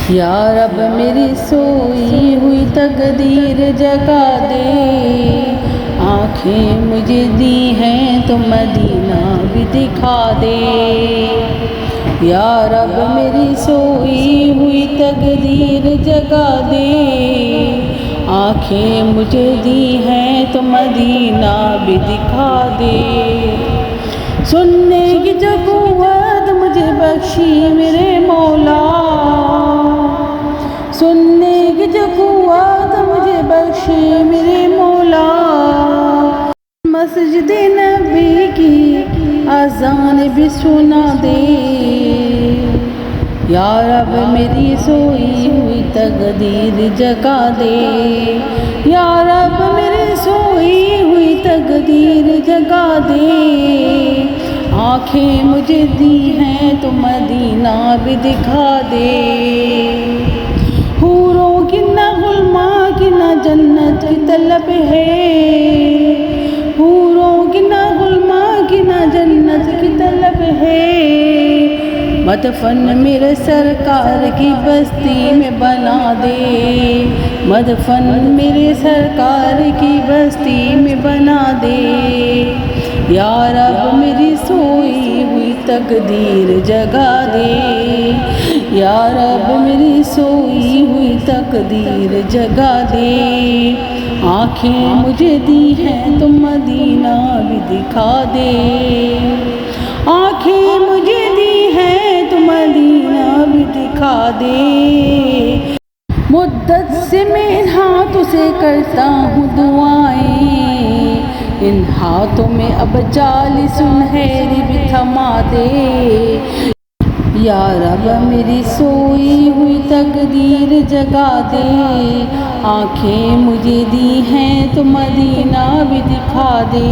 یا رب میری سوئی ہوئی تقدیر جگا دے، آنکھیں مجھے دی ہیں تو مدینہ بھی دکھا دے۔ یا رب میری سوئی ہوئی تقدیر جگا دے، آنکھیں مجھے دی ہیں تو مدینہ بھی دکھا دے۔ سننے کی جو قوت مجھے بخشی میرے مولا، سننے کی جو قوت مجھے بخشی میرے مولا، مسجد نبی کی اذان بھی سنا دے۔ یا رب میری سوئی ہوئی تقدیر جگا دے، یا رب میری سوئی ہوئی تقدیر جگا دے، آنکھیں مجھے دی ہیں تو مدینہ بھی دکھا دے۔ حوروں کی نہ غلما کی نہ جنت کی طلب ہے، حوروں کی نہ غلما کی نہ جنت کی طلب ہے، مدفن میرے سرکار کی بستی میں بنا دے، مدفن میرے سرکار کی بستی میں بنا دے۔ یا رب میری سوئی ہوئی تقدیر جگا دے، یا رب میری سوئی ہوئی تقدیر جگا دے، آنکھیں مجھے دی ہیں تو مدینہ بھی دکھا دے، آنکھیں مجھے دی ہیں تو مدینہ بھی دکھا دے۔ مدت سے میں ان ہاتھوں سے کرتا ہوں دعائیں، ان ہاتھوں میں اب جالی سنہری بھی تھما دے۔ یا رب میری سوئی ہوئی تقدیر جگا دے، آنکھیں مجھے دی ہیں تو مدینہ بھی دکھا دے۔